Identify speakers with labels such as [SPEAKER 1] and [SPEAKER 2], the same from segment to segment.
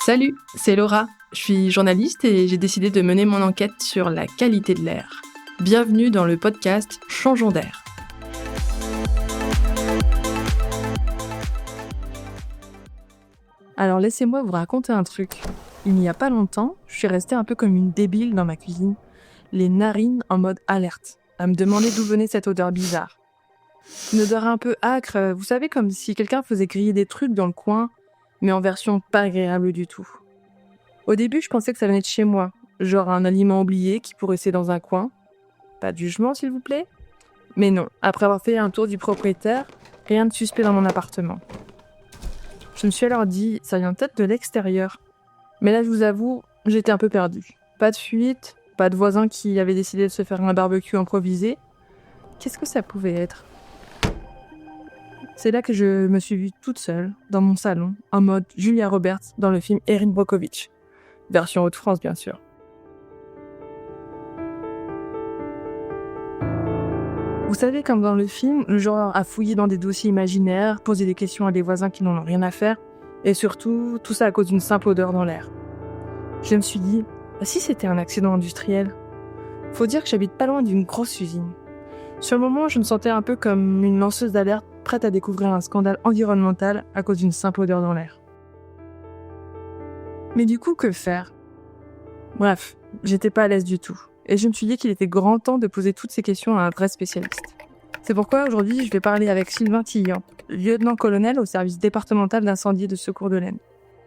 [SPEAKER 1] Salut, c'est Laura. Je suis journaliste et j'ai décidé de mener mon enquête sur la qualité de l'air. Bienvenue dans le podcast Changeons d'air. Alors laissez-moi vous raconter un truc. Il n'y a pas longtemps, je suis restée un peu comme une débile dans ma cuisine, les narines en mode alerte, à me demander d'où venait cette odeur bizarre. Une odeur un peu âcre, vous savez, comme si quelqu'un faisait griller des trucs dans le coin, mais en version pas agréable du tout. Au début, je pensais que ça venait de chez moi, genre un aliment oublié qui pourrissait dans un coin. Pas de jugement, s'il vous plaît. Mais non, après avoir fait un tour du propriétaire, rien de suspect dans mon appartement. Je me suis alors dit, ça vient peut-être de l'extérieur. Mais là, je vous avoue, j'étais un peu perdue. Pas de fuite, pas de voisin qui avait décidé de se faire un barbecue improvisé. Qu'est-ce que ça pouvait être ? C'est là que je me suis vue toute seule, dans mon salon, en mode Julia Roberts dans le film Erin Brockovich. Version Hauts-de-France, bien sûr. Vous savez, comme dans le film, le genre à fouiller dans des dossiers imaginaires, poser des questions à des voisins qui n'en ont rien à faire, et surtout, tout ça à cause d'une simple odeur dans l'air. Je me suis dit, si c'était un accident industriel ? Faut dire que j'habite pas loin d'une grosse usine. Sur le moment, je me sentais un peu comme une lanceuse d'alerte prête à découvrir un scandale environnemental à cause d'une simple odeur dans l'air. Mais du coup, que faire ? Bref, j'étais pas à l'aise du tout. Et je me suis dit qu'il était grand temps de poser toutes ces questions à un vrai spécialiste. C'est pourquoi aujourd'hui, je vais parler avec Sylvain Tillian, lieutenant-colonel au service départemental d'incendie et de secours de l'Aisne.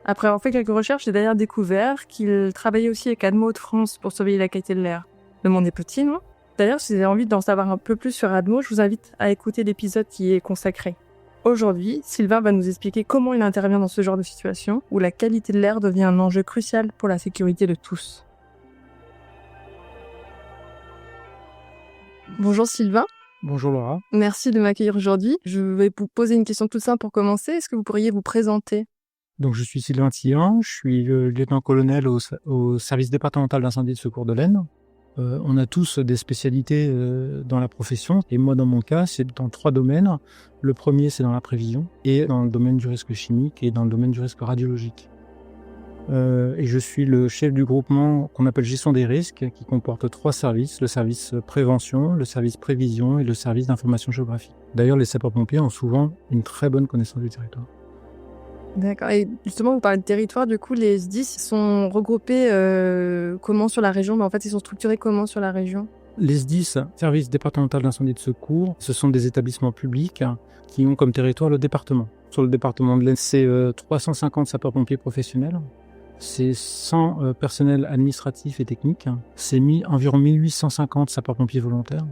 [SPEAKER 1] Après avoir fait quelques recherches, j'ai d'ailleurs découvert qu'il travaillait aussi avec Admo Hauts-de-France pour surveiller la qualité de l'air. Le monde est petit, non ? D'ailleurs, si vous avez envie d'en savoir un peu plus sur Admo, je vous invite à écouter l'épisode qui est consacré. Aujourd'hui, Sylvain va nous expliquer comment il intervient dans ce genre de situation où la qualité de l'air devient un enjeu crucial pour la sécurité de tous. Bonjour Sylvain.
[SPEAKER 2] Bonjour Laura.
[SPEAKER 1] Merci de m'accueillir aujourd'hui. Je vais vous poser une question toute simple pour commencer. Est-ce que vous pourriez vous présenter ?
[SPEAKER 2] Donc je suis Sylvain Tillian, je suis lieutenant-colonel au service départemental d'incendie et de secours de l'Aisne. On a tous des spécialités dans la profession et moi dans mon cas c'est dans 3 domaines. Le premier c'est dans la prévision et dans le domaine du risque chimique et dans le domaine du risque radiologique. Et je suis le chef du groupement qu'on appelle gestion des risques qui comporte 3 services, le service prévention, le service prévision et le service d'information géographique. D'ailleurs les sapeurs-pompiers ont souvent une très bonne connaissance du territoire.
[SPEAKER 1] D'accord. Et justement, vous parlez de territoire, du coup, les SDIS sont regroupés comment sur la région ? Mais en fait, ils sont structurés comment sur la région ?
[SPEAKER 2] Les SDIS, Service départemental d'incendie et de secours, ce sont des établissements publics qui ont comme territoire le département. Sur le département de l'Aisne, c'est 350 sapeurs-pompiers professionnels, c'est 100 personnels administratifs et techniques, c'est environ 1850 sapeurs-pompiers volontaires.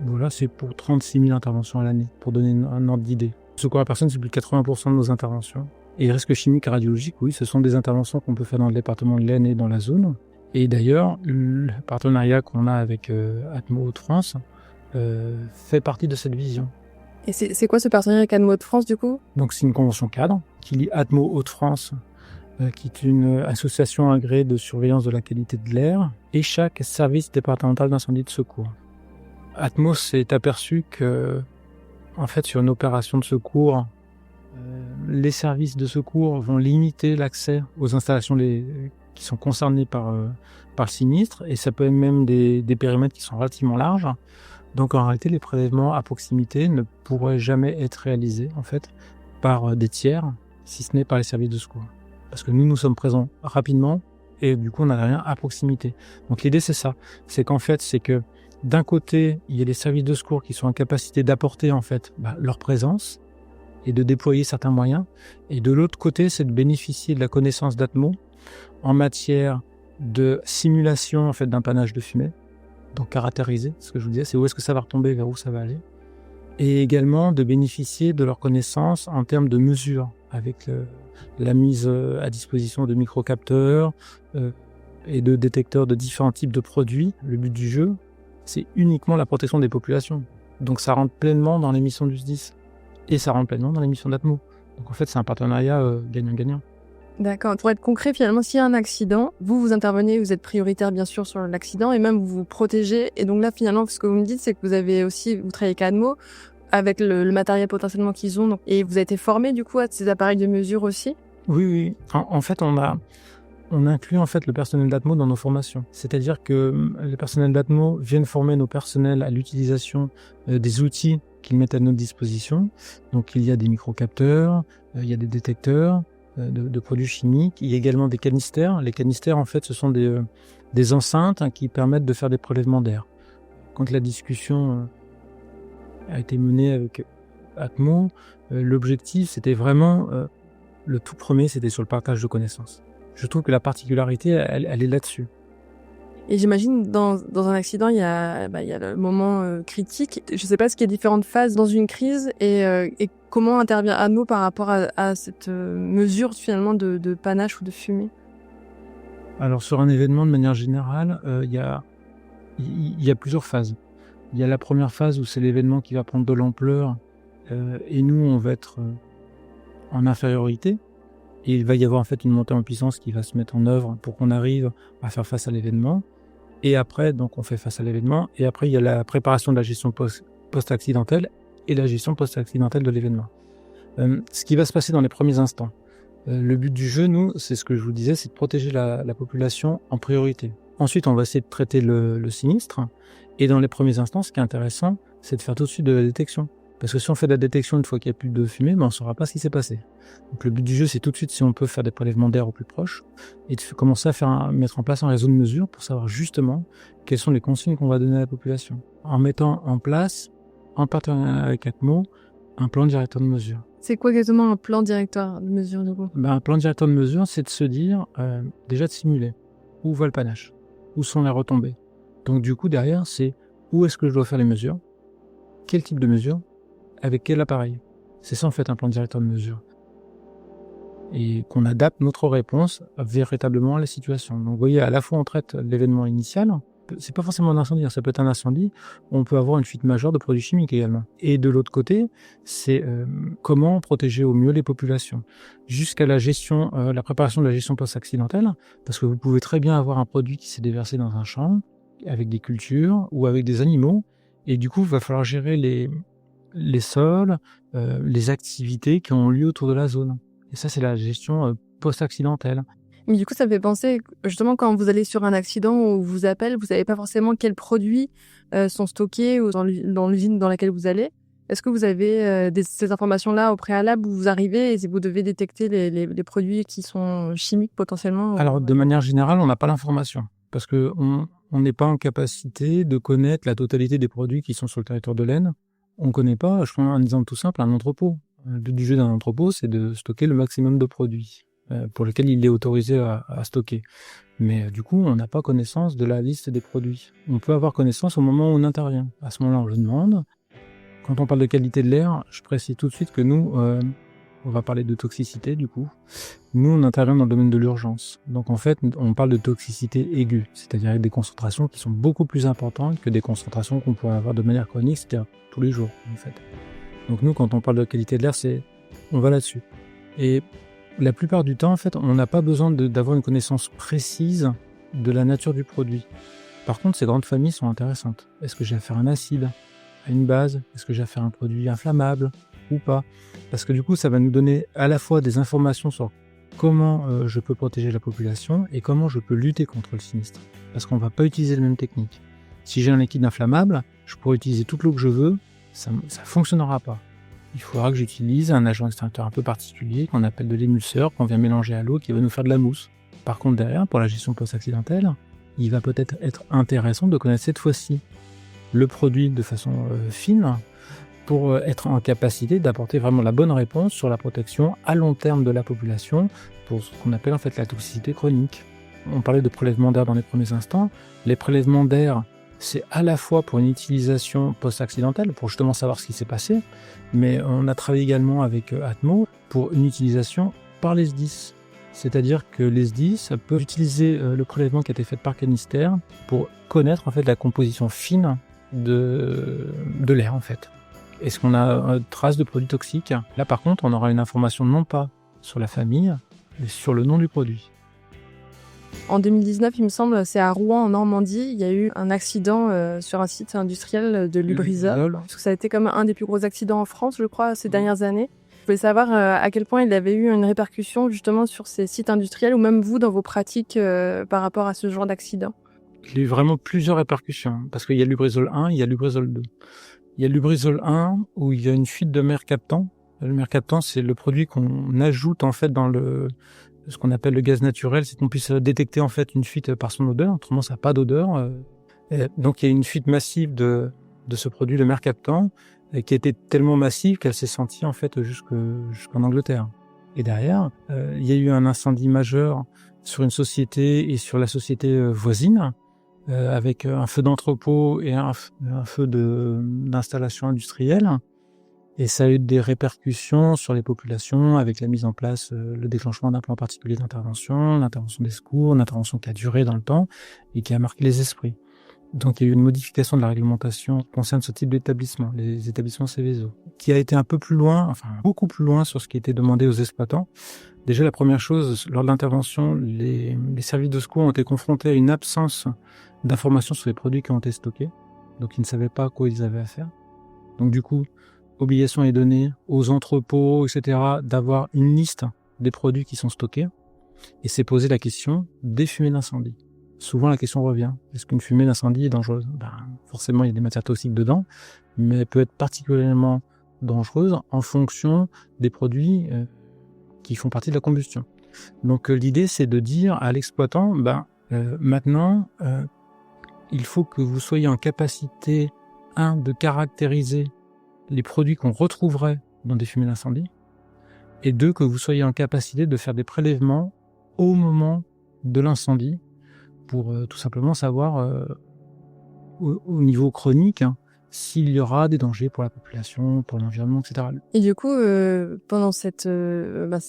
[SPEAKER 2] Voilà, c'est pour 36 000 interventions à l'année, pour donner un ordre d'idée. Secours à la personne, c'est plus de 80% de nos interventions. Et les risques chimiques et radiologiques, oui, ce sont des interventions qu'on peut faire dans le département de l'Aisne et dans la zone. Et d'ailleurs, le partenariat qu'on a avec Admo Hauts-de-France fait partie de cette vision.
[SPEAKER 1] Et c'est quoi ce partenariat avec Admo Hauts-de-France, du coup ?
[SPEAKER 2] Donc c'est une convention cadre qui lie Admo Hauts-de-France, qui est une association agréée de surveillance de la qualité de l'air, et chaque service départemental d'incendie et de secours. Admo s'est aperçu que, en fait, sur une opération de secours, les services de secours vont limiter l'accès aux installations qui sont concernées par le sinistre, et ça peut être même des périmètres qui sont relativement larges. Donc en réalité, les prélèvements à proximité ne pourraient jamais être réalisés en fait par des tiers, si ce n'est par les services de secours. Parce que nous sommes présents rapidement et du coup on n'a rien à proximité. Donc l'idée c'est ça, c'est qu'en fait c'est que d'un côté il y a les services de secours qui sont en capacité d'apporter en fait leur présence et de déployer certains moyens, et de l'autre côté c'est de bénéficier de la connaissance d'Admo en matière de simulation en fait d'un panache de fumée. Donc caractériser, ce que je vous disais, c'est où est-ce que ça va retomber, vers où ça va aller. Et également de bénéficier de leur connaissance en termes de mesures, avec la mise à disposition de microcapteurs et de détecteurs de différents types de produits. Le but du jeu, c'est uniquement la protection des populations. Donc ça rentre pleinement dans les missions du SDIS. Et ça rentre pleinement dans les missions d'Admo. Donc en fait, c'est un partenariat gagnant-gagnant.
[SPEAKER 1] D'accord. Pour être concret, finalement, s'il y a un accident, vous intervenez, vous êtes prioritaire bien sûr sur l'accident et même vous vous protégez. Et donc là, finalement, ce que vous me dites, c'est que vous travaillez avec Admo, avec le matériel potentiellement qu'ils ont. Donc, et vous avez été formé du coup à ces appareils de mesure aussi ?
[SPEAKER 2] Oui, oui. En fait, on inclut en fait le personnel d'Atmo dans nos formations. C'est-à-dire que le personnel d'Atmo viennent former nos personnels à l'utilisation des outils qu'ils mettent à notre disposition. Donc il y a des microcapteurs, il y a des détecteurs de produits chimiques, il y a également des canistères. Les canistères en fait ce sont des enceintes qui permettent de faire des prélèvements d'air. Quand la discussion a été menée avec Atmo, l'objectif c'était vraiment, le tout premier c'était sur le partage de connaissances. Je trouve que la particularité, elle est là-dessus.
[SPEAKER 1] Et j'imagine dans un accident, il y a le moment critique. Je ne sais pas ce qu'il y a différentes phases dans une crise et comment intervient Atmo par rapport à cette mesure finalement de panache ou de fumée.
[SPEAKER 2] Alors sur un événement de manière générale, il y a plusieurs phases. Il y a la première phase où c'est l'événement qui va prendre de l'ampleur et nous on va être en infériorité. Et il va y avoir en fait une montée en puissance qui va se mettre en œuvre pour qu'on arrive à faire face à l'événement. Et après, donc on fait face à l'événement. Et après, il y a la préparation de la gestion post-accidentelle et la gestion post-accidentelle de l'événement. Ce qui va se passer dans les premiers instants. Le but du jeu, nous, c'est ce que je vous disais, c'est de protéger la population en priorité. Ensuite, on va essayer de traiter le sinistre. Et dans les premiers instants, ce qui est intéressant, c'est de faire tout de suite de la détection. Parce que si on fait de la détection une fois qu'il n'y a plus de fumée, on ne saura pas ce qui s'est passé. Donc le but du jeu, c'est tout de suite si on peut faire des prélèvements d'air au plus proche et de commencer à mettre en place un réseau de mesures pour savoir justement quelles sont les consignes qu'on va donner à la population. En mettant en place, en partenariat avec Atmo, un plan directeur de mesure.
[SPEAKER 1] C'est quoi exactement un plan directeur de mesure du coup ?
[SPEAKER 2] Un plan directeur de mesure, c'est de se dire, déjà de simuler où va le panache, où sont les retombées. Donc du coup, derrière, c'est où est-ce que je dois faire les mesures, quel type de mesures, avec quel appareil. C'est ça en fait un plan directeur de mesure. Et qu'on adapte notre réponse véritablement à la situation. Donc vous voyez, à la fois on traite l'événement initial, c'est pas forcément un incendie, ça peut être un incendie, on peut avoir une fuite majeure de produits chimiques également. Et de l'autre côté, c'est comment protéger au mieux les populations, jusqu'à la gestion, la préparation de la gestion post-accidentelle, parce que vous pouvez très bien avoir un produit qui s'est déversé dans un champ, avec des cultures ou avec des animaux, et du coup il va falloir gérer les sols, les activités qui ont lieu autour de la zone. Et ça, c'est la gestion post-accidentelle.
[SPEAKER 1] Mais du coup, ça me fait penser, justement, quand vous allez sur un accident ou on vous appelle, vous savez pas forcément quels produits sont stockés ou dans l'usine dans laquelle vous allez. Est-ce que vous avez ces informations-là au préalable où vous arrivez et vous devez détecter les produits qui sont chimiques potentiellement?
[SPEAKER 2] Alors, de manière générale, on n'a pas l'information. Parce qu'on n'est pas en capacité de connaître la totalité des produits qui sont sur le territoire de l'Aisne. On ne connaît pas, je prends un exemple tout simple, un entrepôt. Le but du jeu d'un entrepôt, c'est de stocker le maximum de produits pour lesquels il est autorisé à stocker. Mais du coup, on n'a pas connaissance de la liste des produits. On peut avoir connaissance au moment où on intervient. À ce moment-là, on le demande. Quand on parle de qualité de l'air, je précise tout de suite que nous, on va parler de toxicité du coup. Nous, on intervient dans le domaine de l'urgence. Donc en fait, on parle de toxicité aiguë, c'est-à-dire avec des concentrations qui sont beaucoup plus importantes que des concentrations qu'on pourrait avoir de manière chronique, c'est-à-dire tous les jours en fait. Donc nous, quand on parle de qualité de l'air, on va là-dessus. Et la plupart du temps, en fait, on n'a pas besoin d'avoir une connaissance précise de la nature du produit. Par contre, ces grandes familles sont intéressantes. Est-ce que j'ai affaire à un acide, à une base? Est-ce que j'ai affaire à un produit inflammable ou pas? Parce que du coup, ça va nous donner à la fois des informations sur comment je peux protéger la population et comment je peux lutter contre le sinistre. Parce qu'on ne va pas utiliser les mêmes techniques. Si j'ai un liquide inflammable, je pourrais utiliser toute l'eau que je veux, ça ne fonctionnera pas. Il faudra que j'utilise un agent extincteur un peu particulier qu'on appelle de l'émulseur, qu'on vient mélanger à l'eau, qui va nous faire de la mousse. Par contre, derrière, pour la gestion post-accidentelle, il va peut-être être intéressant de connaître cette fois-ci le produit de façon fine pour être en capacité d'apporter vraiment la bonne réponse sur la protection à long terme de la population pour ce qu'on appelle en fait la toxicité chronique. On parlait de prélèvement d'air dans les premiers instants. Les prélèvements d'air, c'est à la fois pour une utilisation post-accidentelle, pour justement savoir ce qui s'est passé, mais on a travaillé également avec Atmo pour une utilisation par les SDIS. C'est-à-dire que les SDIS peuvent utiliser le prélèvement qui a été fait par canister pour connaître en fait la composition fine de l'air en fait. Est-ce qu'on a trace de produits toxiques? Là par contre, on aura une information non pas sur la famille, mais sur le nom du produit.
[SPEAKER 1] En 2019, il me semble, c'est à Rouen, en Normandie, il y a eu un accident sur un site industriel de Lubrizol. Parce que ça a été comme un des plus gros accidents en France, je crois, ces dernières années. Je voulais savoir à quel point il avait eu une répercussion justement sur ces sites industriels ou même vous dans vos pratiques par rapport à ce genre d'accident.
[SPEAKER 2] Il y a eu vraiment plusieurs répercussions, parce qu'il y a Lubrizol 1, il y a Lubrizol 2. Il y a Lubrizol 1 où il y a une fuite de mercaptan. Le mercaptan, c'est le produit qu'on ajoute en fait dans ce qu'on appelle le gaz naturel, c'est qu'on puisse détecter en fait une fuite par son odeur. Autrement, ça n'a pas d'odeur. Donc il y a une fuite massive de ce produit, le mercaptan, qui était tellement massive qu'elle s'est sentie en fait jusqu'en Angleterre. Et derrière, il y a eu un incendie majeur sur une société et sur la société voisine, avec un feu d'entrepôt et un feu d'installation industrielle. Et ça a eu des répercussions sur les populations avec la mise en place, le déclenchement d'un plan particulier d'intervention, l'intervention des secours, une intervention qui a duré dans le temps et qui a marqué les esprits. Donc il y a eu une modification de la réglementation qui concerne ce type d'établissement, les établissements Seveso, qui a été un peu plus loin, enfin beaucoup plus loin sur ce qui était demandé aux exploitants. Déjà, la première chose, lors de l'intervention, les services de secours ont été confrontés à une absence d'informations sur les produits qui ont été stockés. Donc, ils ne savaient pas à quoi ils avaient affaire. Donc, du coup, obligation est donnée aux entrepôts, etc., d'avoir une liste des produits qui sont stockés. Et c'est posé la question des fumées d'incendie. Souvent, la question revient. Est-ce qu'une fumée d'incendie est dangereuse ? Forcément, il y a des matières toxiques dedans, mais elle peut être particulièrement dangereuse en fonction des produits qui font partie de la combustion. Donc l'idée, c'est de dire à l'exploitant, maintenant, il faut que vous soyez en capacité, de caractériser les produits qu'on retrouverait dans des fumées d'incendie, et deux, que vous soyez en capacité de faire des prélèvements au moment de l'incendie pour tout simplement savoir au niveau chronique s'il y aura des dangers pour la population, pour l'environnement, etc.
[SPEAKER 1] Et du coup, pendant cet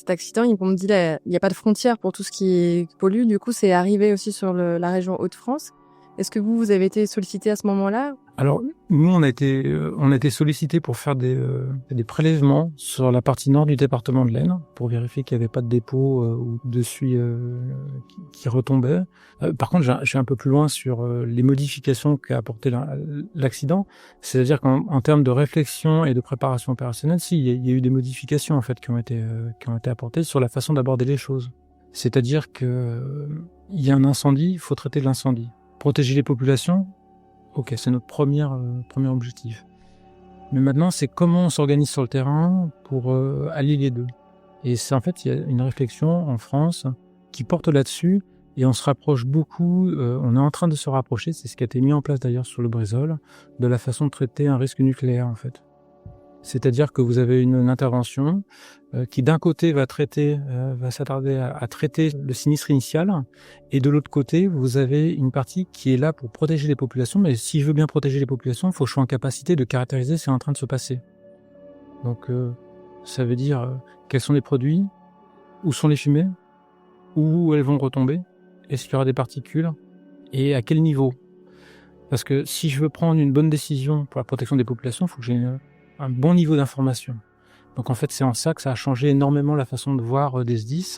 [SPEAKER 1] accident, on me dit là, il n'y a pas de frontière pour tout ce qui pollue. Du coup, c'est arrivé aussi sur la région Hauts-de-France. Est-ce que vous avez été sollicité à ce moment-là ?
[SPEAKER 2] Alors, nous, on a été sollicités pour faire des prélèvements sur la partie nord du département de l'Aisne, pour vérifier qu'il n'y avait pas de dépôt ou de suie qui retombait. Par contre, je suis un peu plus loin sur les modifications qu'a apporté l'accident. C'est-à-dire qu'en termes de réflexion et de préparation opérationnelle, il y a eu des modifications en fait qui ont été apportées sur la façon d'aborder les choses. C'est-à-dire que il y a un incendie, il faut traiter l'incendie. Protéger les populations, ok, c'est notre premier objectif. Mais maintenant, c'est comment on s'organise sur le terrain pour allier les deux. Et c'est en fait, il y a une réflexion en France qui porte là-dessus, et on se rapproche beaucoup, on est en train de se rapprocher, c'est ce qui a été mis en place d'ailleurs sur Lubrizol, de la façon de traiter un risque nucléaire en fait. C'est-à-dire que vous avez une intervention qui d'un côté va s'attarder à traiter le sinistre initial, et de l'autre côté, vous avez une partie qui est là pour protéger les populations, mais si je veux bien protéger les populations, il faut que je sois en capacité de caractériser ce qui est en train de se passer. Donc ça veut dire quels sont les produits, où sont les fumées, où elles vont retomber, est-ce qu'il y aura des particules, et à quel niveau. Parce que si je veux prendre une bonne décision pour la protection des populations, il faut que j'ai un bon niveau d'information. Donc en fait, c'est en ça que ça a changé énormément la façon de voir des SDIS.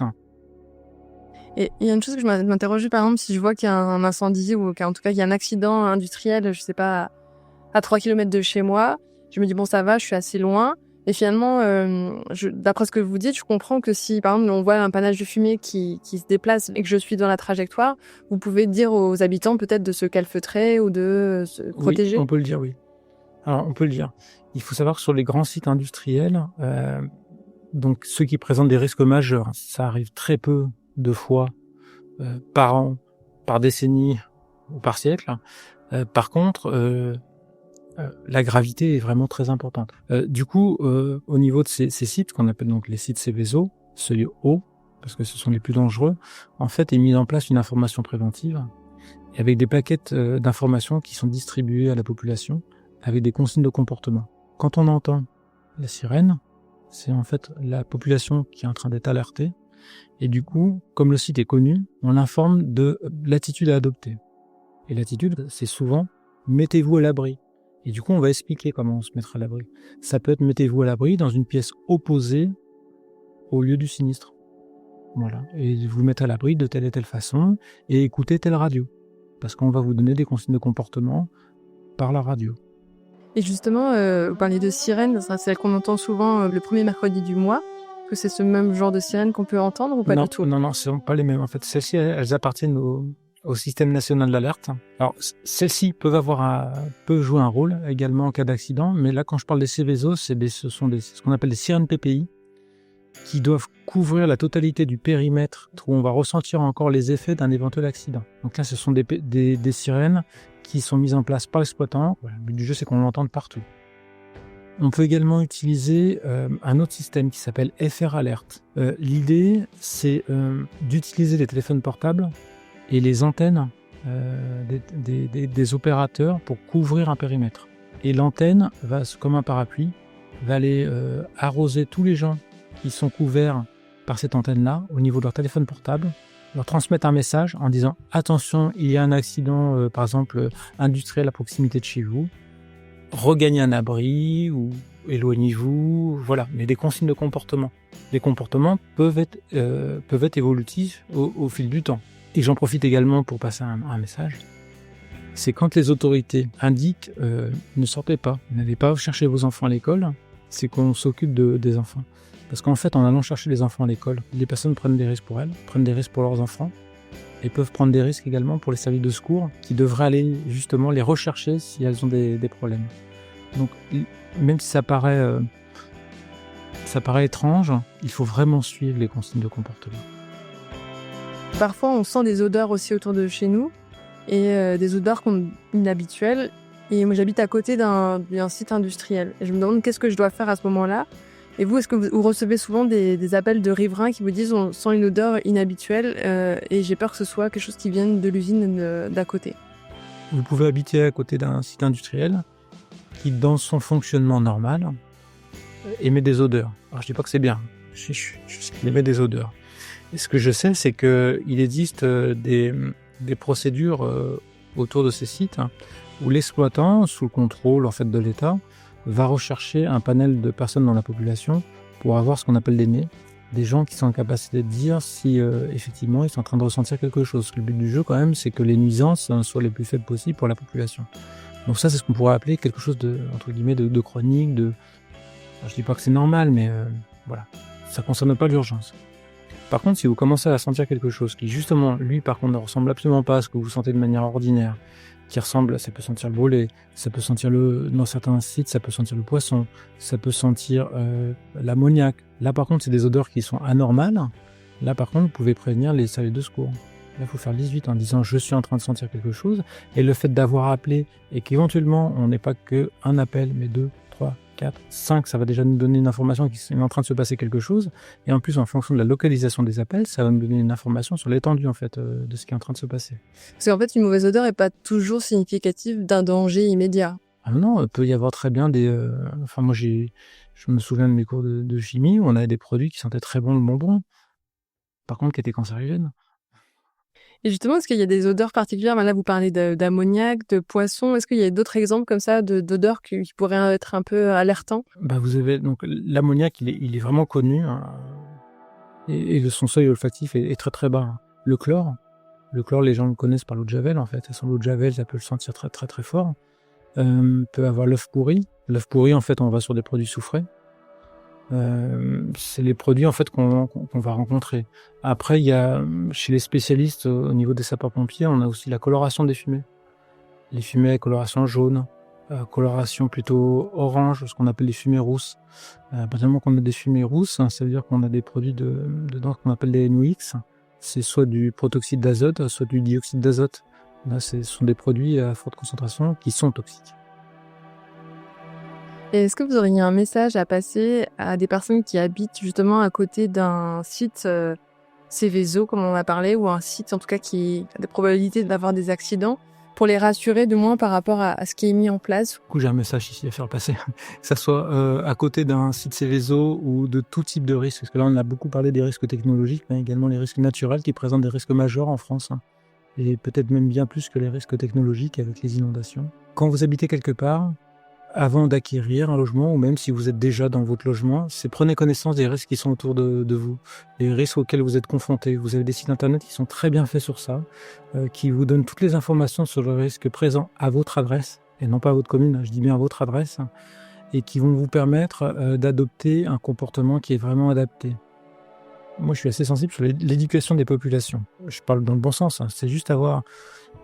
[SPEAKER 1] Et il y a une chose que je m'interrogeais, par exemple, si je vois qu'il y a un incendie ou qu'en tout cas il y a un accident industriel, je sais pas, à 3 km de chez moi, je me dis bon ça va, je suis assez loin. Et finalement, d'après ce que vous dites, je comprends que si par exemple on voit un panache de fumée qui se déplace et que je suis dans la trajectoire, vous pouvez dire aux habitants peut-être de se calfeutrer ou de se protéger.
[SPEAKER 2] Oui, on peut le dire, oui. Alors on peut le dire. Il faut savoir que sur les grands sites industriels, donc ceux qui présentent des risques majeurs, ça arrive très peu de fois par an, par décennie ou par siècle. Par contre, la gravité est vraiment très importante. Du coup, au niveau de ces sites, qu'on appelle donc les sites Seveso, seuil haut, parce que ce sont les plus dangereux, en fait, est mise en place une information préventive, et avec des plaquettes d'informations qui sont distribuées à la population, avec des consignes de comportement. Quand on entend la sirène, c'est en fait la population qui est en train d'être alertée. Et du coup, comme le site est connu, on l'informe de l'attitude à adopter. Et l'attitude, c'est souvent « mettez-vous à l'abri ». Et du coup, on va expliquer comment on se mettra à l'abri. Ça peut être « mettez-vous à l'abri dans une pièce opposée au lieu du sinistre ». Voilà. Et vous mettez à l'abri de telle et telle façon et écoutez telle radio. Parce qu'on va vous donner des consignes de comportement par la radio.
[SPEAKER 1] Et justement, vous parliez de sirènes, c'est celle qu'on entend souvent le premier mercredi du mois. Est-ce que c'est ce même genre de sirène qu'on peut entendre ou pas
[SPEAKER 2] Non,
[SPEAKER 1] du tout?
[SPEAKER 2] non, ce sont pas les mêmes. En fait, celles-ci, elles appartiennent au système national d'alerte. Alors, celles-ci peuvent jouer un rôle également en cas d'accident, mais là, quand je parle des Seveso, ce sont ce qu'on appelle des sirènes PPI, qui doivent couvrir la totalité du périmètre où on va ressentir encore les effets d'un éventuel accident. Donc là, ce sont des sirènes qui sont mises en place par l'exploitant. Voilà, le but du jeu, c'est qu'on l'entende partout. On peut également utiliser un autre système qui s'appelle FR Alert. L'idée, c'est d'utiliser les téléphones portables et les antennes des opérateurs pour couvrir un périmètre. Et l'antenne, comme un parapluie, va aller arroser tous les gens qui sont couverts par cette antenne-là au niveau de leur téléphone portable, leur transmettre un message en disant « Attention, il y a un accident, par exemple, industriel à proximité de chez vous. Regagnez un abri ou éloignez-vous. » Voilà, mais des consignes de comportement. Les comportements peuvent être évolutifs au fil du temps. Et j'en profite également pour passer un message. C'est quand les autorités indiquent ne sortez pas, n'allez pas chercher vos enfants à l'école, c'est qu'on s'occupe des enfants. Parce qu'en fait, en allant chercher les enfants à l'école, les personnes prennent des risques pour elles, prennent des risques pour leurs enfants, et peuvent prendre des risques également pour les services de secours qui devraient aller justement les rechercher si elles ont des problèmes. Donc, même si ça paraît étrange, il faut vraiment suivre les consignes de comportement.
[SPEAKER 1] Parfois, on sent des odeurs aussi autour de chez nous, et des odeurs inhabituelles. Et moi, j'habite à côté d'un site industriel. Et je me demande qu'est-ce que je dois faire à ce moment-là. Et vous, est-ce que vous recevez souvent des appels de riverains qui vous disent on sent une odeur inhabituelle et j'ai peur que ce soit quelque chose qui vienne de l'usine d'à côté?
[SPEAKER 2] Vous pouvez habiter à côté d'un site industriel qui, dans son fonctionnement normal, émet des odeurs. Alors, je dis pas que c'est bien, il émet des odeurs. Et ce que je sais, c'est qu'il existe des procédures autour de ces sites où l'exploitant, sous le contrôle en fait de l'État, va rechercher un panel de personnes dans la population pour avoir ce qu'on appelle des nez, des gens qui sont en capacité de dire si effectivement ils sont en train de ressentir quelque chose. Le but du jeu quand même, c'est que les nuisances soient les plus faibles possibles pour la population. Donc ça, c'est ce qu'on pourrait appeler quelque chose de, entre guillemets, de chronique, Alors, je dis pas que c'est normal, mais voilà, ça concerne pas l'urgence. Par contre, si vous commencez à sentir quelque chose qui justement, lui par contre, ne ressemble absolument pas à ce que vous sentez de manière ordinaire, qui ressemble, ça peut sentir le brûlé, ça peut sentir dans certains sites, ça peut sentir le poisson, ça peut sentir l'ammoniac. Là par contre, c'est des odeurs qui sont anormales. Là par contre, vous pouvez prévenir les services de secours. Là, il faut faire le 18 en disant je suis en train de sentir quelque chose. Et le fait d'avoir appelé et qu'éventuellement on n'est pas qu'un appel, mais 2, 3, 4, 5, ça va déjà nous donner une information qu'il est en train de se passer quelque chose. Et en plus, en fonction de la localisation des appels, ça va nous donner une information sur l'étendue en fait de ce qui est en train de se passer.
[SPEAKER 1] Parce qu'en fait, une mauvaise odeur n'est pas toujours significative d'un danger immédiat.
[SPEAKER 2] Ah non, il peut y avoir très bien Enfin, moi, je me souviens de mes cours de chimie où on avait des produits qui sentaient très bon le bonbon, par contre qui étaient cancérigènes.
[SPEAKER 1] Et justement, est-ce qu'il y a des odeurs particulières? Là, vous parlez d'ammoniac, de poisson. Est-ce qu'il y a d'autres exemples comme ça d'odeurs qui pourraient être un peu alertants?
[SPEAKER 2] Vous avez donc l'ammoniac, il est vraiment connu et son seuil olfactif est très très bas. Le chlore, les gens le connaissent par l'eau de javel en fait. Sans l'eau de javel, ça peut le sentir très très très fort. Peut avoir l'œuf pourri. L'œuf pourri, en fait, on va sur des produits soufrés. C'est les produits en fait qu'on va rencontrer. Après, il y a chez les spécialistes au niveau des sapeurs-pompiers, on a aussi la coloration des fumées. Les fumées à coloration jaune, coloration plutôt orange, ce qu'on appelle les fumées rousses. À partir du moment qu'on a des fumées rousses, ça veut dire qu'on a des produits dedans qu'on appelle des NOx. C'est soit du protoxyde d'azote, soit du dioxyde d'azote. Là, ce sont des produits à forte concentration qui sont toxiques.
[SPEAKER 1] Et est-ce que vous auriez un message à passer à des personnes qui habitent justement à côté d'un site Seveso, comme on a parlé, ou un site en tout cas qui a des probabilités d'avoir des accidents, pour les rassurer du moins par rapport à ce qui est mis en place?
[SPEAKER 2] Du coup, j'ai un message ici à faire passer, que ça soit à côté d'un site Seveso ou de tout type de risque, parce que là on a beaucoup parlé des risques technologiques, mais également les risques naturels qui présentent des risques majeurs en France, et peut-être même bien plus que les risques technologiques avec les inondations. Quand vous habitez quelque part, avant d'acquérir un logement, ou même si vous êtes déjà dans votre logement, prenez connaissance des risques qui sont autour de vous, les risques auxquels vous êtes confrontés. Vous avez des sites internet qui sont très bien faits sur ça, qui vous donnent toutes les informations sur le risque présent à votre adresse, et non pas à votre commune, je dis bien à votre adresse, et qui vont vous permettre d'adopter un comportement qui est vraiment adapté. Moi, je suis assez sensible sur l'éducation des populations. Je parle dans le bon sens, c'est juste avoir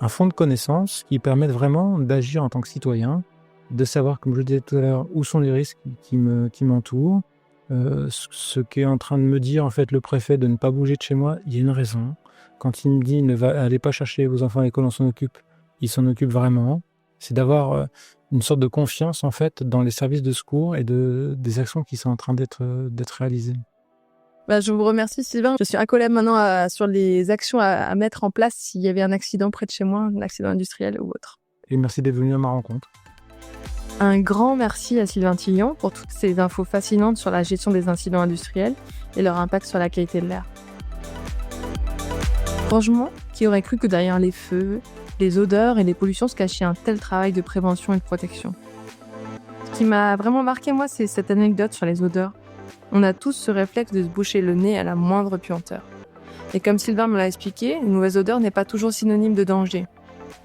[SPEAKER 2] un fond de connaissances qui permettent vraiment d'agir en tant que citoyen, de savoir, comme je le disais tout à l'heure, où sont les risques qui m'entourent. Ce qu'est en train de me dire en fait le préfet de ne pas bouger de chez moi, il y a une raison. Quand il me dit allez pas chercher vos enfants à l'école, on s'en occupe, il s'en occupe vraiment. C'est d'avoir une sorte de confiance en fait dans les services de secours et des actions qui sont en train d'être réalisées.
[SPEAKER 1] Je vous remercie Sylvain. Je suis accolée maintenant sur les actions à mettre en place s'il y avait un accident près de chez moi, un accident industriel ou autre.
[SPEAKER 2] Et merci d'être venu à ma rencontre.
[SPEAKER 1] Un grand merci à Sylvain Tillion pour toutes ces infos fascinantes sur la gestion des incidents industriels et leur impact sur la qualité de l'air. Franchement, qui aurait cru que derrière les feux, les odeurs et les pollutions se cachait un tel travail de prévention et de protection. Ce qui m'a vraiment marqué, moi, c'est cette anecdote sur les odeurs. On a tous ce réflexe de se boucher le nez à la moindre puanteur. Et comme Sylvain me l'a expliqué, une mauvaise odeur n'est pas toujours synonyme de danger.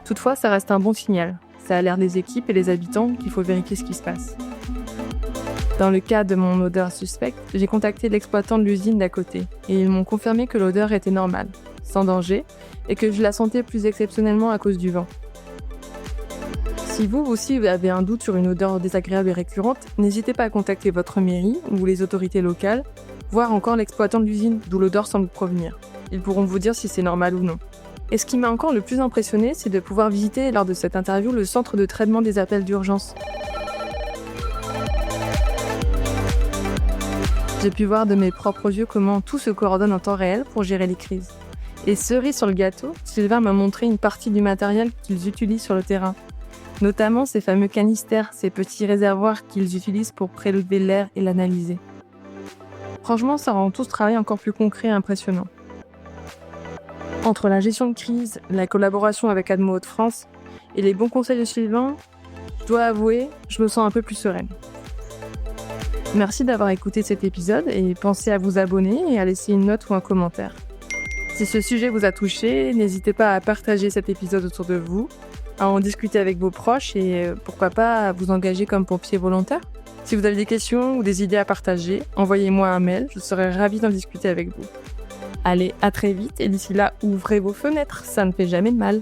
[SPEAKER 1] Toutefois, ça reste un bon signal. Ça alerte les équipes et les habitants qu'il faut vérifier ce qui se passe. Dans le cas de mon odeur suspecte, j'ai contacté l'exploitant de l'usine d'à côté et ils m'ont confirmé que l'odeur était normale, sans danger, et que je la sentais plus exceptionnellement à cause du vent. Si vous aussi avez un doute sur une odeur désagréable et récurrente, n'hésitez pas à contacter votre mairie ou les autorités locales, voire encore l'exploitant de l'usine d'où l'odeur semble provenir. Ils pourront vous dire si c'est normal ou non. Et ce qui m'a encore le plus impressionné, c'est de pouvoir visiter lors de cette interview le centre de traitement des appels d'urgence. J'ai pu voir de mes propres yeux comment tout se coordonne en temps réel pour gérer les crises. Et cerise sur le gâteau, Sylvain m'a montré une partie du matériel qu'ils utilisent sur le terrain. Notamment ces fameux canistères, ces petits réservoirs qu'ils utilisent pour prélever l'air et l'analyser. Franchement, ça rend tout ce travail encore plus concret et impressionnant. Entre la gestion de crise, la collaboration avec Admo Hauts-de-France et les bons conseils de Sylvain, je dois avouer, je me sens un peu plus sereine. Merci d'avoir écouté cet épisode et pensez à vous abonner et à laisser une note ou un commentaire. Si ce sujet vous a touché, n'hésitez pas à partager cet épisode autour de vous, à en discuter avec vos proches et pourquoi pas à vous engager comme pompier volontaire. Si vous avez des questions ou des idées à partager, envoyez-moi un mail, je serai ravie d'en discuter avec vous. Allez, à très vite et d'ici là, ouvrez vos fenêtres, ça ne fait jamais de mal.